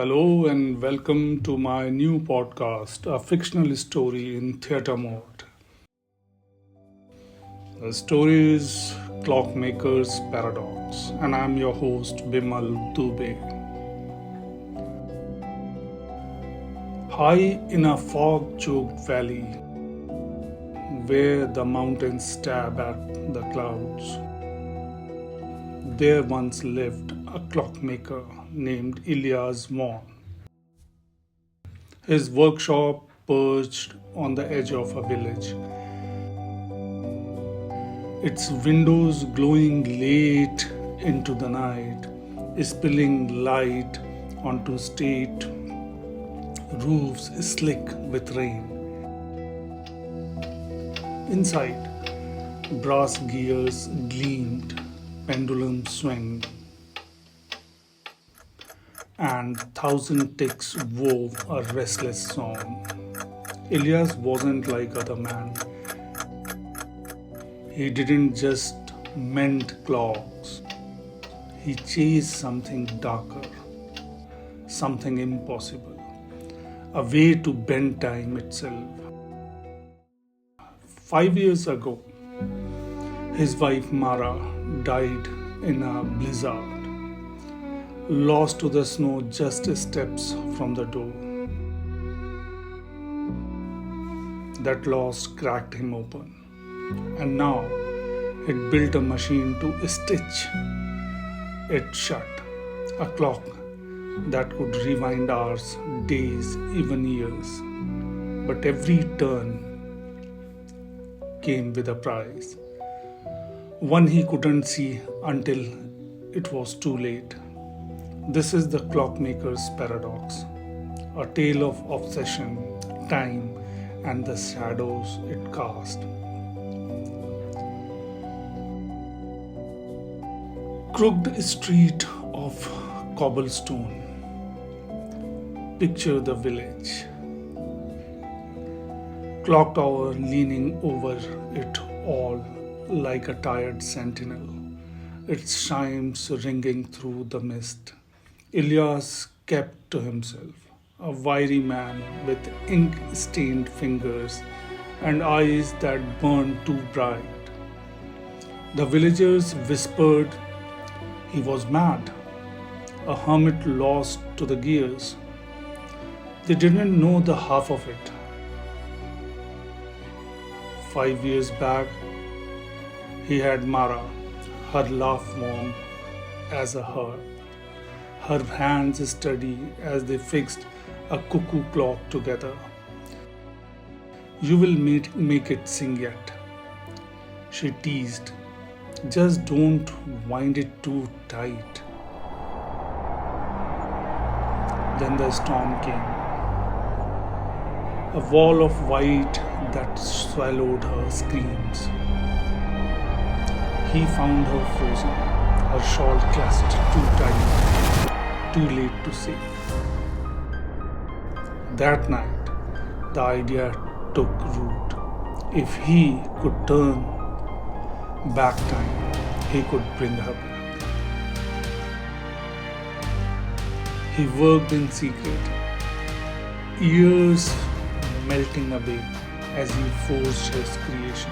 Hello and welcome to my new podcast, a fictional story in theatre mode. The story is Clockmaker's Paradox, and I'm your host Bimal Dubey. High in a fog-choked valley, where the mountains stab at the clouds, there once lived a clockmaker named Ilyas Vaughan. His workshop perched on the edge of a village, its windows glowing late into the night, spilling light onto state roofs slick with rain. Inside, brass gears gleamed, pendulums swung, and thousand ticks wove a restless song. Ilyas wasn't like other men. He didn't just mend clocks. He chased something darker, something impossible, a way to bend time itself. 5 years ago, his wife Mara died in a blizzard, lost to the snow just steps from the door. That loss cracked him open, and now it built a machine to stitch it shut, a clock that could rewind hours, days, even years. But every turn came with a price, one he couldn't see until it was too late. This is the Clockmaker's Paradox, a tale of obsession, time, and the shadows it cast. Crooked street of cobblestone. Picture the village. Clock tower leaning over it all like a tired sentinel, its chimes ringing through the mist. Ilyas kept to himself, a wiry man with ink-stained fingers and eyes that burned too bright. The villagers whispered he was mad, a hermit lost to the gears. They didn't know the half of it. 5 years back, he had Mara, her laugh warm as a hearth, her hands steady as they fixed a cuckoo clock together. You will make it sing yet, she teased. Just don't wind it too tight. Then the storm came, a wall of white that swallowed her screams. He found her frozen, her shawl clasped too tight, too late to save. That night, the idea took root. If he could turn back time, he could bring her back. He worked in secret, years melting away as he forged his creation.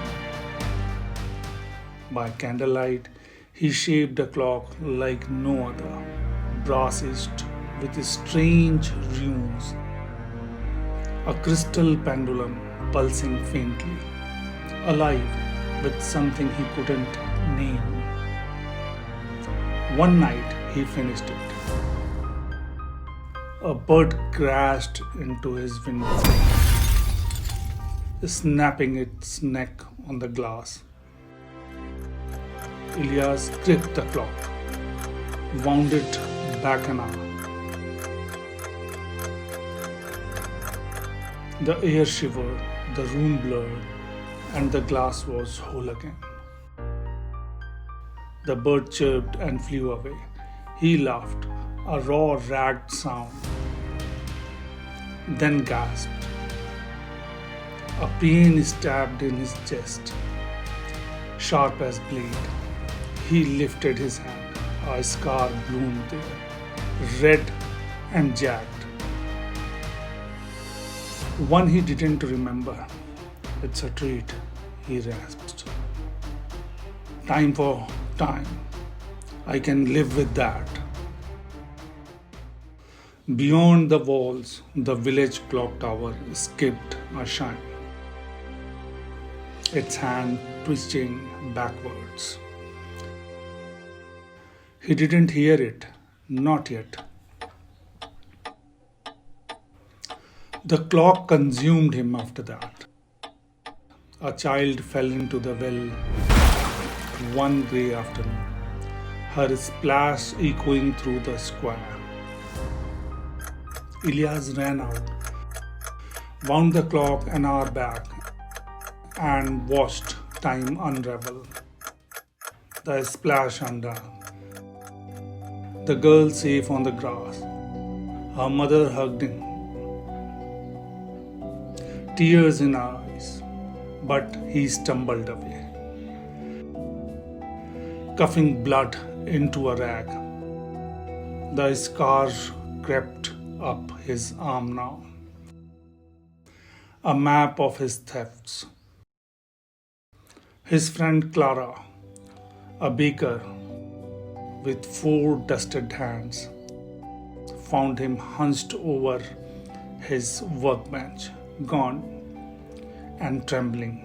By candlelight, he shaped a clock like no other, brass-edged with strange runes, a crystal pendulum pulsing faintly, alive with something he couldn't name. One night he finished it. A bird crashed into his window, snapping its neck on the glass. Ilyas gripped the clock, wound it back an hour. The air shivered, the room blurred, and the glass was whole again. The bird chirped and flew away. He laughed, a raw, ragged sound, then gasped. A pain stabbed in his chest, sharp as blade. He lifted his hand. A scar bloomed there, red and jagged. One he didn't remember. It's a treat, he rasped. Time for time. I can live with that. Beyond the walls, the village clock tower skipped a shine, its hand twisting backwards. He didn't hear it, not yet. The clock consumed him after that. A child fell into the well one grey afternoon, her splash echoing through the square. Ilyas ran out, wound the clock an hour back, and watched time unravel. The splash undone. The girl safe on the grass. Her mother hugged him. Tears in her eyes, but he stumbled away, coughing blood into a rag. The scar crept up his arm now, a map of his thefts. His friend Clara, a baker with 4 dusted hands, found him hunched over his workbench, gaunt and trembling.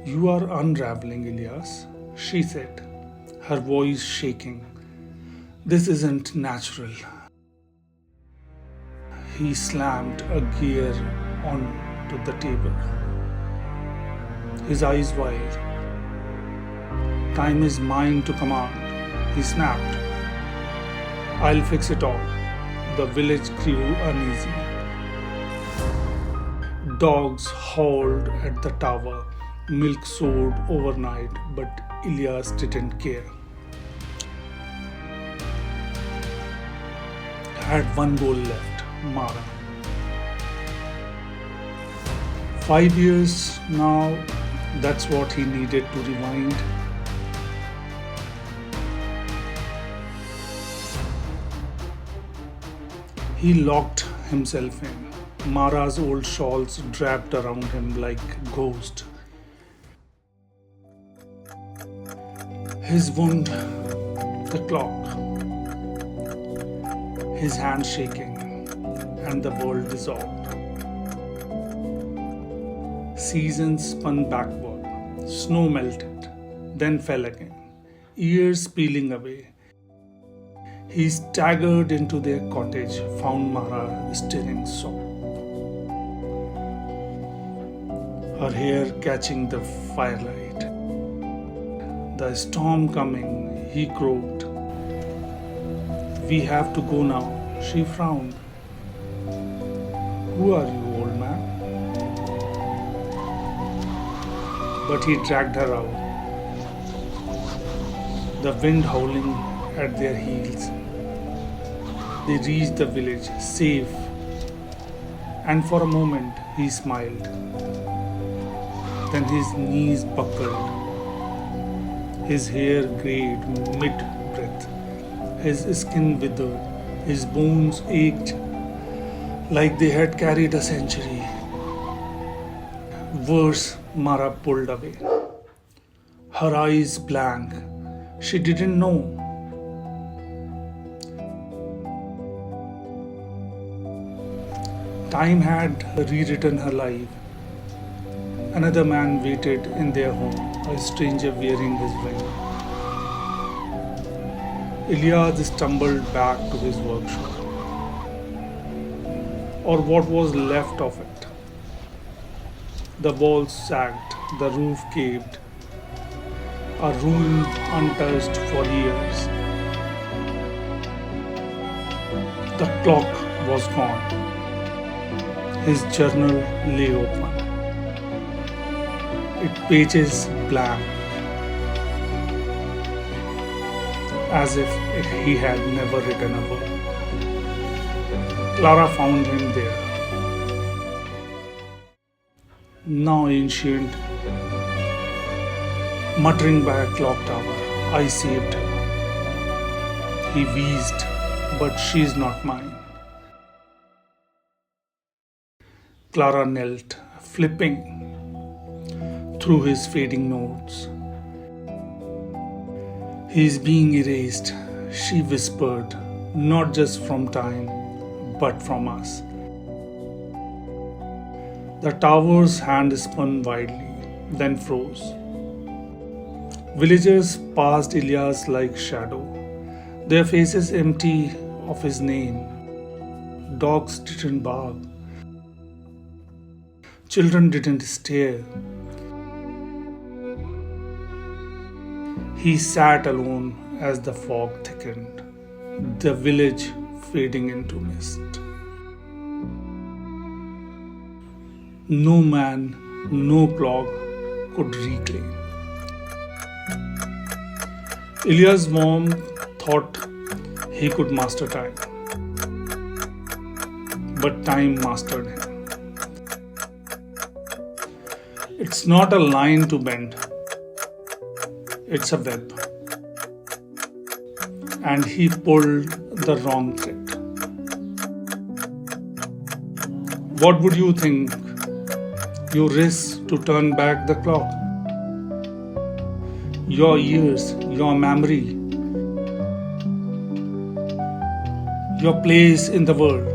"You are unraveling, Ilyas," she said, her voice shaking. "This isn't natural." He slammed a gear onto the table, his eyes wide. "Time is mine to command," he snapped. "I'll fix it all." The village grew uneasy. Dogs howled at the tower. Milk soared overnight, but Ilyas didn't care. Had one goal left, Mara. 5 years now, that's what he needed to rewind. He locked himself in, Mara's old shawls draped around him like ghosts. His wound, the clock, his hand shaking, and the world dissolved. Seasons spun backward, snow melted, then fell again, years peeling away. He staggered into their cottage, found Mara staring soft, her hair catching the firelight. "The storm coming," he croaked. "We have to go now," she frowned. "Who are you, old man?" But he dragged her out, the wind howling at their heels. They reached the village, safe, and for a moment he smiled. Then his knees buckled, his hair grayed mid-breath, his skin withered, his bones ached like they had carried a century. Worse, Mara pulled away, her eyes blank. She didn't know. Time had rewritten her life. Another man waited in their home, a stranger wearing his ring. Ilyas stumbled back to his workshop, or what was left of it. The walls sagged, the roof caved, a ruin untouched for years. The clock was gone. His journal lay open, its pages blank, as if he had never written a word. Clara found him there, now ancient, muttering by a clock tower. "I saved her." He wheezed, but she's not mine. Clara knelt, flipping through his fading notes. He's being erased, she whispered, not just from time, but from us. The tower's hand spun wildly, then froze. Villagers passed Ilyas like shadow, their faces empty of his name. Dogs didn't bark, children didn't stare. He sat alone as the fog thickened, the village fading into mist. No man, no clock could reclaim. Ilya's mom thought he could master time, but time mastered him. It's not a line to bend, it's a web. And he pulled the wrong thread. What would you think? You risk to turn back the clock. Your years, your memory, your place in the world.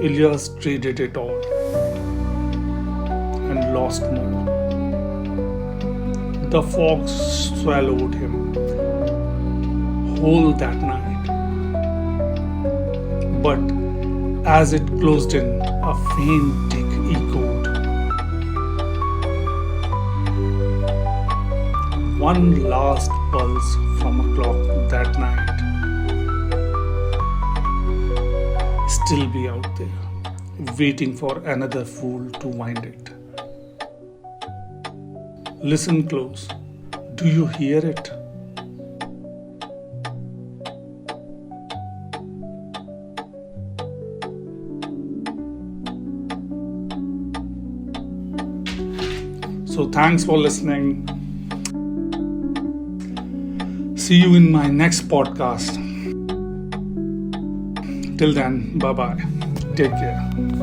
Ilyas traded it all and lost more. The fog swallowed him whole that night. But as it closed in, a faint tick echoed. One last pulse from a clock that night. Still be out there, waiting for another fool to wind it. Listen close. Do you hear it? So thanks for listening. See you in my next podcast. Till then, bye bye. Take care.